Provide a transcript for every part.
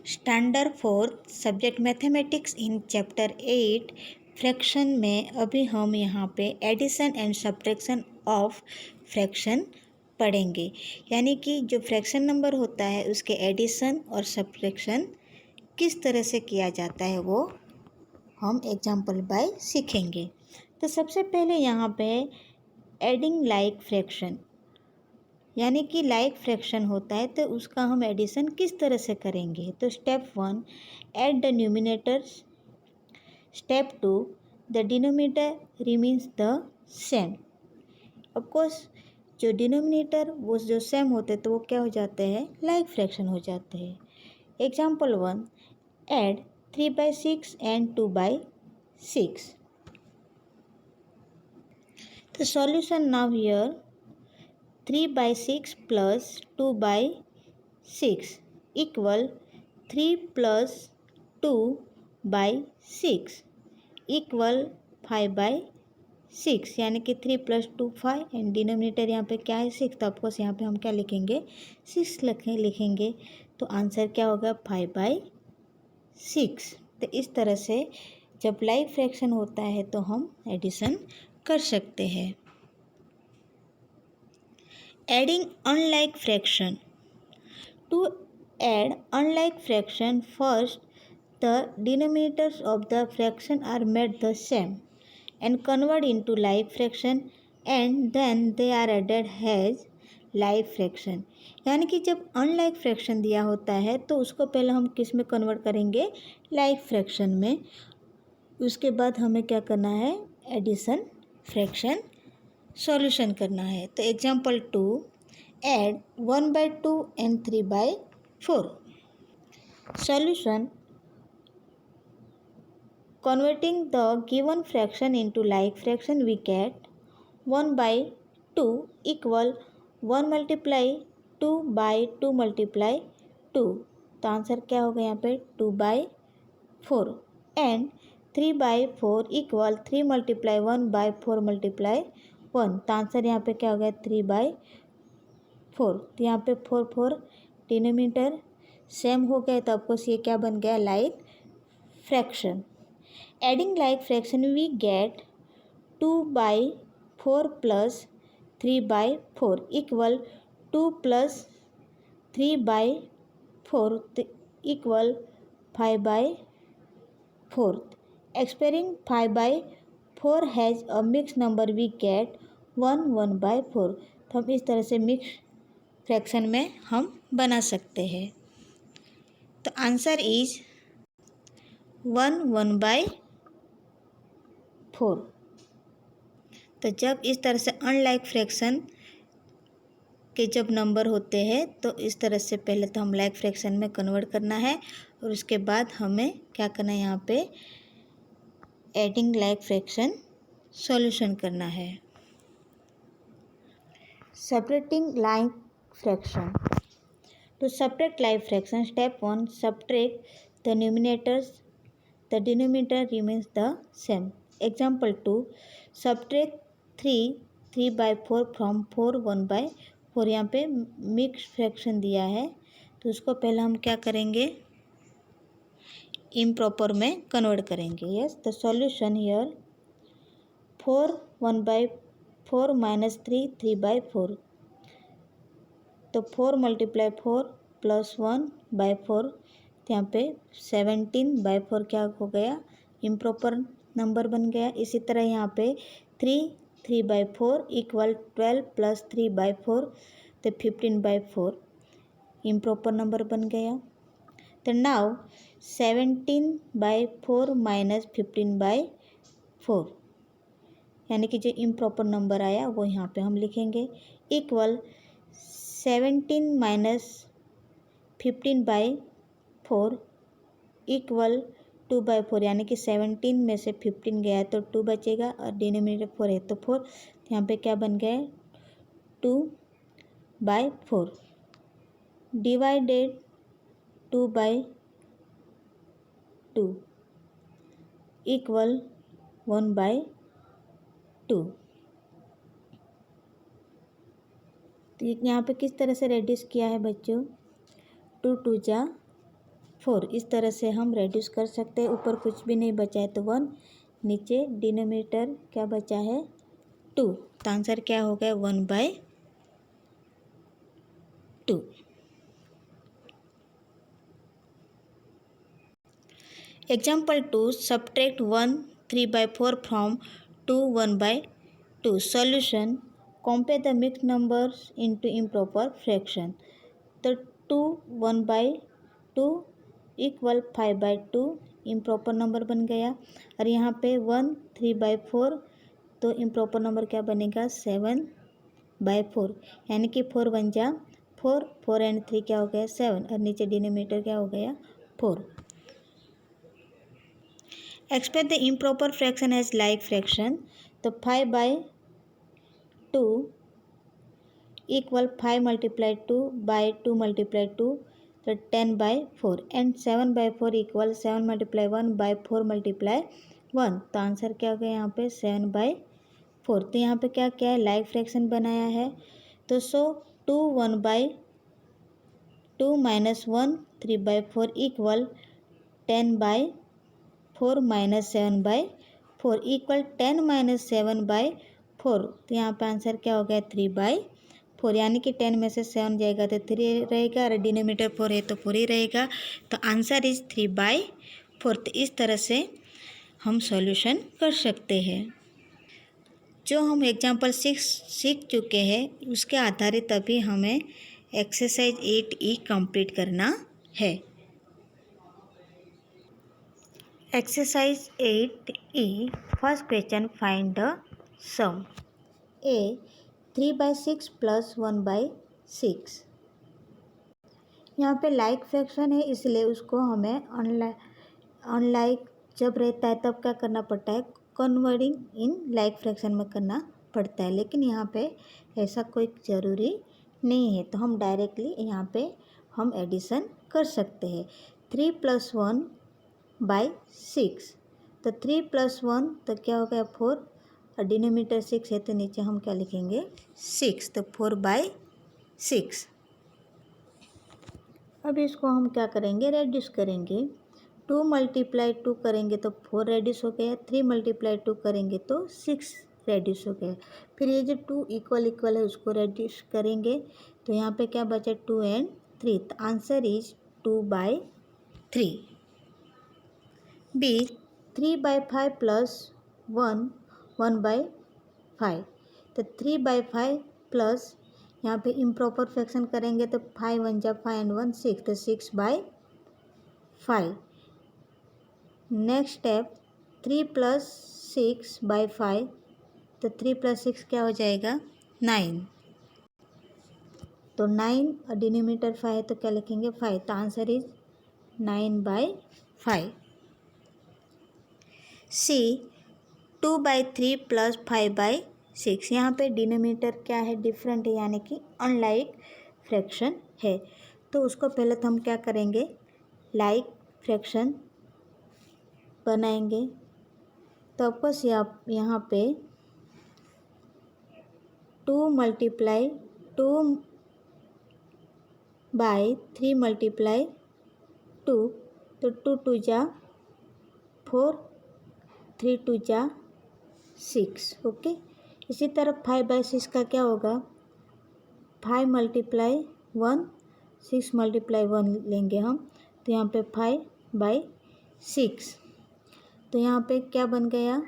Standard fourth subject mathematics in chapter 8 fraction में अभी हम यहाँ पे addition and subtraction of fraction पढ़ेंगे। यानी कि जो फ्रैक्शन नंबर होता है उसके एडिशन और सब्ट्रैक्शन किस तरह से किया जाता है वो हम एग्जाम्पल बाय सीखेंगे। तो सबसे पहले यहाँ पे एडिंग लाइक फ्रैक्शन, यानी कि लाइक फ्रैक्शन होता है तो उसका हम एडिशन किस तरह से करेंगे। तो step 1 add the numerators, step 2 the denominator remains the same. Of course जो डिनोमिनेटर वो जो सेम होते हैं तो वो क्या हो जाते हैं, लाइक फ्रैक्शन हो जाते हैं। Example 1 add 3/6 and 2/6। The solution now here 3/6 plus 2/6 equal 3 plus 2/6 equal 5/6, यानी कि 3 + 2 5 एंड डिनोमिनेटर यहाँ पे क्या है 6, तो ऑफकोर्स यहाँ पे हम क्या लिखेंगे 6 लिखेंगे। तो आंसर क्या होगा 5/6। तो इस तरह से जब लाइक फ्रैक्शन होता है तो हम एडिशन कर सकते हैं। Adding unlike fraction, to add unlike fraction first the denominators of the fraction are made the same and convert into like fraction and then they are added has like fraction. यानी कि जब unlike fraction दिया होता है तो उसको पहले हम किस में कन्वर्ट करेंगे, लाइक फ्रैक्शन में। उसके बाद हमें क्या करना है, एडिशन फ्रैक्शन सॉल्यूशन करना है। तो example 2 add 1/2 and 3/4। Solution converting the given fraction into like fraction we get 1/2 equal 1 multiply 2/2 multiply 2। तो आंसर क्या होगा यहाँ पे 2/4 एंड 3/4 इक्वल 3 multiply 1/4 multiply 1। तो आंसर यहाँ पे क्या हो गया 3/4। तो यहाँ पे 4 4 डिनोमिनेटर सेम हो गए तो आपको ये क्या बन गया, like fraction. Adding like fraction we get 2/4 plus 3/4 equal 2 plus 3/4 equal 5/4। Expressing 5/4 has a mix number we get 1/4। तो हम इस तरह से मिक्स फ्रैक्शन में हम बना सकते हैं। तो आंसर इज 1/4। तो जब इस तरह से अनलाइक फ्रैक्शन के जब नंबर होते हैं तो इस तरह से पहले तो हम लाइक फ्रैक्शन में कन्वर्ट करना है और उसके बाद हमें क्या करना है, यहाँ पे एडिंग लाइक फ्रैक्शन सॉल्यूशन करना है। Separating like fraction, to subtract like fraction step 1 subtract the numerators, the denominator remains the same. Example 2 subtract 3/4 from 4 1/4। यहाँ पे मिक्स फ्रैक्शन दिया है तो उसको पहले हम क्या करेंगे, इम्प्रॉपर में कन्वर्ट करेंगे। Yes, the solution here 4 1/4 minus 3 3/4। तो 4 × 4 प्लस 1/4, तो यहाँ पे 17/4 क्या हो गया, इम्प्रॉपर नंबर बन गया। इसी तरह यहाँ पे 3/4 इक्वल 12 प्लस 3/4, तो 15/4 इम्प्रॉपर नंबर बन गया। तो नाउ 17/4 माइनस 15/4, यानी कि जो इम्प्रॉपर नंबर आया वो यहाँ पे हम लिखेंगे, इक्वल 17 माइनस 15/4 इक्वल 2/4, यानी कि 17 में से 15 गया तो 2 बचेगा और डिनोमिनेटर 4 है तो 4, यहाँ पे क्या बन गया 2/4 डिवाइडेड 2/2 इक्वल 1/2। तो यहाँ पे किस तरह से रेड्यूस किया है बच्चों, 2 2 जा 4। इस तरह से हम रेड्यूस कर सकते हैं। ऊपर कुछ भी नहीं बचा है तो 1, नीचे डिनोमिनेटर क्या बचा है 2। तो आंसर क्या हो गया 1/2। Example 2, subtract 1 3/4 from 2 1/2। Solution, compare the mixed numbers into improper fraction. तो 2 1/2 इक्वल 5/2 इम्प्रॉपर नंबर बन गया। और यहाँ पे 1 3/4 तो इम्प्रॉपर नंबर क्या बनेगा 7/4। यानी कि 4 1 जा 4, 4 एंड 3 क्या हो गया 7, और नीचे डिनोमिनेटर क्या हो गया 4। Express the improper fraction as like fraction. तो 5/2 इक्वल 5 मल्टीप्लाई 2 बाई 2 मल्टीप्लाई 2 तो 10/4 and 7/4 equal 7 multiply 1 by 4 multiply 1। तो आंसर क्या हो गया यहाँ पे 7/4। तो यहाँ पे क्या क्या है लाइक फ्रैक्शन बनाया है। तो 2 1/2 minus 1 3/4 equal 10/4 minus 7/4 equal 10 minus 7/4। तो यहाँ पे आंसर क्या हो गया 3/4। यानी कि 10 में से 7 जाएगा तो 3 रहेगा, और डिनोमिनेटर 4 है तो 4 ही रहेगा। तो आंसर इज 3/4। तो इस तरह से हम सॉल्यूशन कर सकते हैं। जो हम एग्जाम्पल 6 सीख चुके हैं उसके आधारित अभी हमें एक्सरसाइज 8E कंप्लीट करना है। Exercise 8E, first question, find the sum. A 3/6 plus 1/6। यहाँ पे लाइक फ्रैक्शन है इसलिए उसको हमें अनलाइक जब रहता है तब क्या करना पड़ता है कन्वर्टिंग इन लाइक फ्रैक्शन में करना पड़ता है। लेकिन यहाँ पे ऐसा कोई ज़रूरी नहीं है, तो हम डायरेक्टली यहाँ पे हम एडिशन कर सकते हैं। 3 + 1/6। तो 3 + 1 तो क्या हो गया 4, और डिनोमिनेटर 6 है तो नीचे हम क्या लिखेंगे 6, तो 4/6। अब इसको हम क्या करेंगे रेड्यूस करेंगे। 2 × 2 करेंगे तो 4 रेड्यूस हो गया, 3 × 2 करेंगे तो 6 रेड्यूस हो गया। फिर ये जो 2 इक्वल है उसको रेड्यूस करेंगे तो यहाँ पे क्या बचा 2 एंड 3। तो आंसर इज 2/3। B 3/5 plus 1 1/5। तो 3/5 प्लस यहाँ पे इम्प्रॉपर फ्रैक्शन करेंगे तो 5 1 जा 5 एंड 1 6, तो 6/5। Next step 3 + 6/5। तो 3 + 6 क्या हो जाएगा 9। तो 9 और डिनोमिनेटर 5 है तो क्या लिखेंगे 5। तो आंसर इज 9/5। C 2/3 plus 5/6। यहाँ पे डिनोमिनेटर क्या है डिफरेंट है, यानी कि अनलाइक फ्रैक्शन है। तो उसको पहले तो हम क्या करेंगे लाइक फ्रैक्शन बनाएंगे। तो आपको यहाँ पे 2 × 2/3 × 2 तो 2 2 जा 4, 3 2 जा 6। ओके, इसी तरह 5/6 का क्या होगा 5 × 1 6 × 1 लेंगे हम, तो यहाँ पे 5/6। तो यहाँ पे क्या बन गया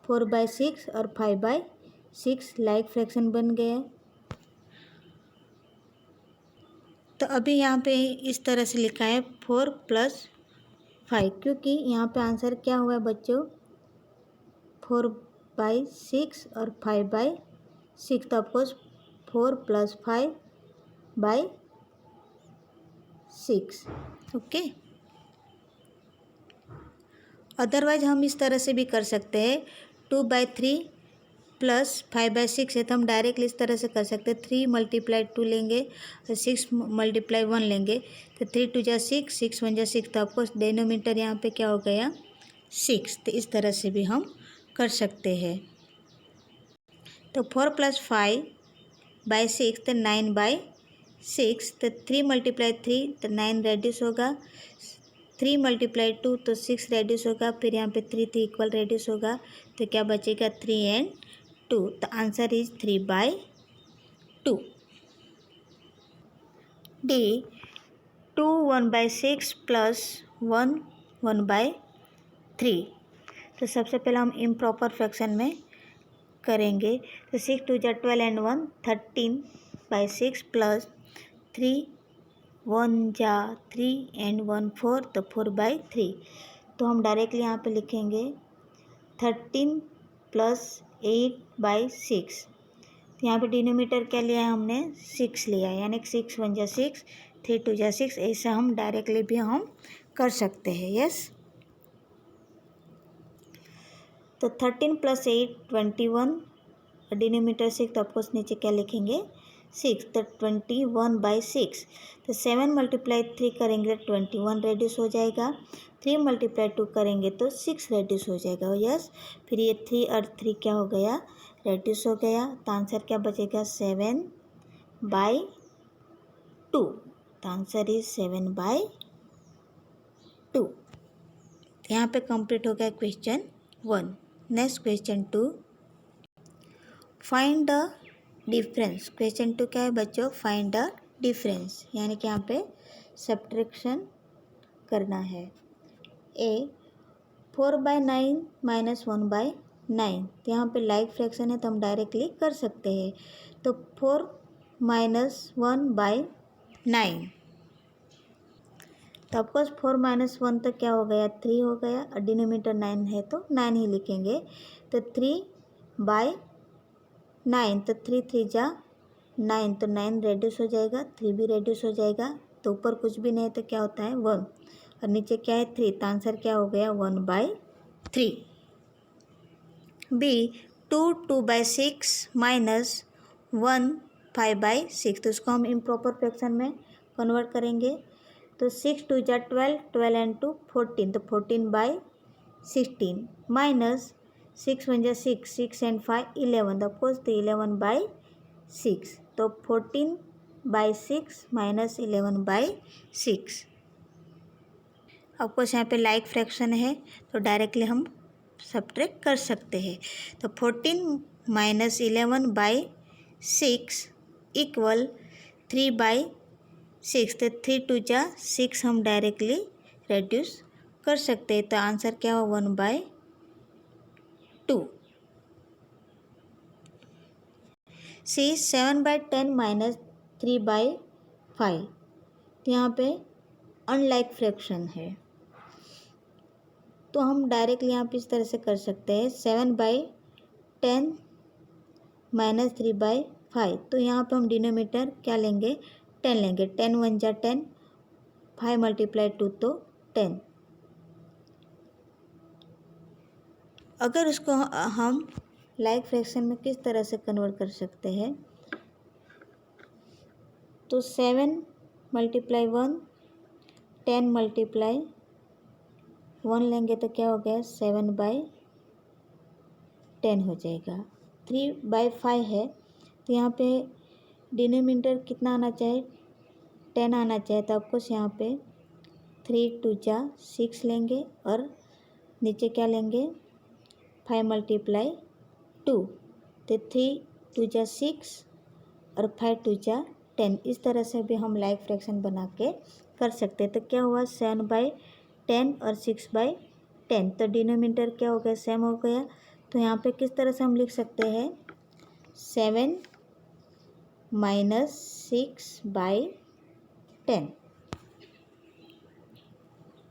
4/6 और 5/6 लाइक फ्रैक्शन बन गया। तो अभी यहाँ पे इस तरह से लिखा है 4 + 5, क्योंकि यहाँ पे आंसर क्या हुआ बच्चों 4/6 और 5/6। तो ऑफकोर्स 4 + 5/6। ओके, अदरवाइज हम इस तरह से भी कर सकते हैं 2/3 प्लस 5/6 है तो हम डायरेक्टली इस तरह से कर सकते हैं 3 × 2 लेंगे और 6 × 1 लेंगे। तो 3 2 जा 6, 6 1 जा 6। तो आपको डिनोमिनेटर यहाँ पे क्या हो गया 6। तो इस तरह से भी हम कर सकते हैं। तो 4 + 5/6 तो 9/6 6, तो 3 मल्टीप्लाई 3 तो 9 रेड्यूस होगा, 3 मल्टीप्लाई 2 तो 6 रेड्यूस होगा, फिर यहाँ पे 3 3 इक्वल रेड्यूस होगा, तो क्या बचेगा 3 एंड 2, तो आंसर इज 3/2। D 2 1/6 plus 1 1/3। तो सबसे पहले हम इम्प्रॉपर फ्रैक्शन में करेंगे, तो 6 2 जा 12 एंड 1 13/6 प्लस 3 1 जा 3 एंड 1 4 तो 4/3। तो हम डायरेक्टली यहाँ पे लिखेंगे 13 प्लस 8/6। तो यहाँ पे डिनोमीटर क्या लिया है हमने 6 लिया है, यानी 6 1 जा 6 3 2 जा 6, ऐसा हम डायरेक्टली भी हम कर सकते हैं। यस, तो 13 प्लस 8 21, डिनोमीटर 6 तो ऑफकोर्स नीचे क्या लिखेंगे 6, तो 21/6। तो 7 मल्टीप्लाई 3 करेंगे तो 21 रेड्यूस हो जाएगा, 3 मल्टीप्लाई 2 करेंगे तो 6 रेड्यूस हो जाएगा। यस, फिर ये 3 और 3 क्या हो गया रेड्यूस हो गया, तो आंसर क्या बचेगा 7/2। तो आंसर इज 7/2। यहाँ पे कंप्लीट हो गया question 1। Next question 2, find the difference. Question 2 क्या है बच्चों, फाइंड द डिफरेंस, यानी कि यहाँ पे सब्ट्रैक्शन करना है। ए 4/9 माइनस 1/9, तो यहाँ पे लाइक फ्रैक्शन है तो हम डायरेक्टली कर सकते हैं। तो 4 माइनस 1/9, तो ऑफकोर्स 4 माइनस 1 तो क्या हो गया 3 हो गया, और डिनोमीटर 9 है तो 9 ही लिखेंगे। तो 3/9, तो 3 3 जा 9, तो 9 रेड्यूस हो जाएगा, 3 भी रेड्यूस हो जाएगा, तो ऊपर कुछ भी नहीं तो क्या होता है 1, और नीचे क्या है 3, तो आंसर क्या हो गया 1/3। बी 2 2/6 माइनस 1 5/6, तो उसको हम इम्प्रॉपर फ्रैक्शन में कन्वर्ट करेंगे। तो 6 2 जा 12, 12 एंड 2 14, तो 14/16 माइनस 6 1 जा 6, 6 एंड 5 11, तो ऑफकोर्स तो 11/6, तो 14/6 माइनस 11/6। ऑफकोर्स यहाँ पे लाइक फ्रैक्शन है तो डायरेक्टली हम सब्ट्रैक्ट कर सकते हैं। तो 14 माइनस 11/6 इक्वल 3/6, तो 3 2 जा 6 हम डायरेक्टली रेड्यूस कर सकते हैं, तो आंसर क्या हो 1/2। सी 7/10 माइनस 3/5, तो यहाँ पे अनलाइक फ्रैक्शन है, तो हम डायरेक्टली यहाँ पे इस तरह से कर सकते हैं 7/10 माइनस 3/5, तो यहाँ पे हम डिनोमीटर क्या लेंगे 10 लेंगे, 10 1 जा 10, 5 मल्टीप्लाई 2 तो 10। अगर उसको हम लाइक फ्रैक्शन में किस तरह से कन्वर्ट कर सकते हैं, तो 7 मल्टीप्लाई 1 10 मल्टीप्लाई 1 लेंगे तो क्या हो गया 7/10 हो जाएगा। 3/5 है तो यहाँ पे डिनोमिनेटर कितना आना चाहिए 10 आना चाहिए, तो आपको यहाँ पे 3 2 जा 6 लेंगे और नीचे क्या लेंगे 5 मल्टीप्लाई 2, तो 3 2 जा 6 और 5 2 जा 10, इस तरह से भी हम लाइक फ्रैक्शन बना के कर सकते हैं। तो क्या हुआ 7/10 और 6/10, तो डिनोमिनेटर क्या हो गया सेम हो गया, तो यहाँ पे किस तरह से हम लिख सकते हैं 7 माइनस 6/10।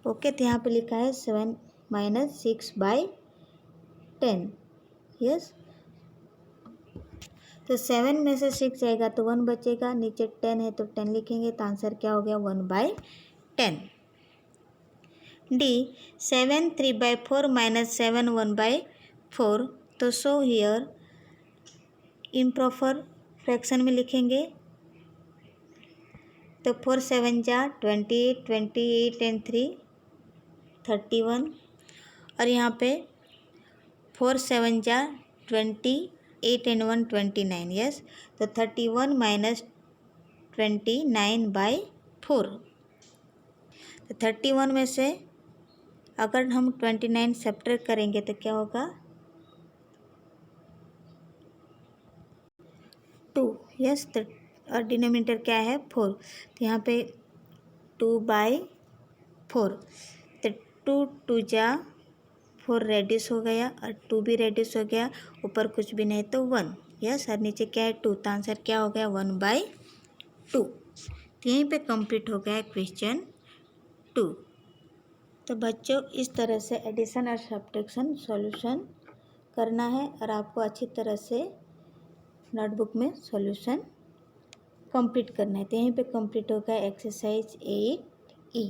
ओके, तो यहाँ पे लिखा है 7 माइनस 6/10। यस, तो 7 में से 6 जाएगा तो 1 बचेगा, नीचे 10 है तो 10 लिखेंगे, तो आंसर क्या हो गया 1/10। डी 7 3/4 माइनस 7 1/4, तो सो हियर इम्प्रॉपर फ्रैक्शन में लिखेंगे, तो 4 7 जा 28, 28 एंड 3 31, और यहाँ पे 4 7 जा 28 एंड 1 29। यस, तो 31 माइनस 29/4। तो 31 में से अगर हम 29 सब्ट्रैक्ट करेंगे तो क्या होगा, 2। यस, तो और डिनोमिनेटर क्या है, 4। तो यहाँ पे 2/4। तो 2 जा 4 रेड्यूस हो गया और 2 भी रेड्यूस हो गया, ऊपर कुछ भी नहीं तो 1। यस, और नीचे क्या है, 2। तो आंसर क्या हो गया, 1/2। तो यहीं पे कंप्लीट हो गया क्वेश्चन 2। तो बच्चों इस तरह से एडिशन और सब्ट्रैक्शन सॉल्यूशन करना है और आपको अच्छी तरह से नोटबुक में सॉल्यूशन कंप्लीट करना है। तो यहीं पे कंप्लीट हो गया एक्सरसाइज 8E।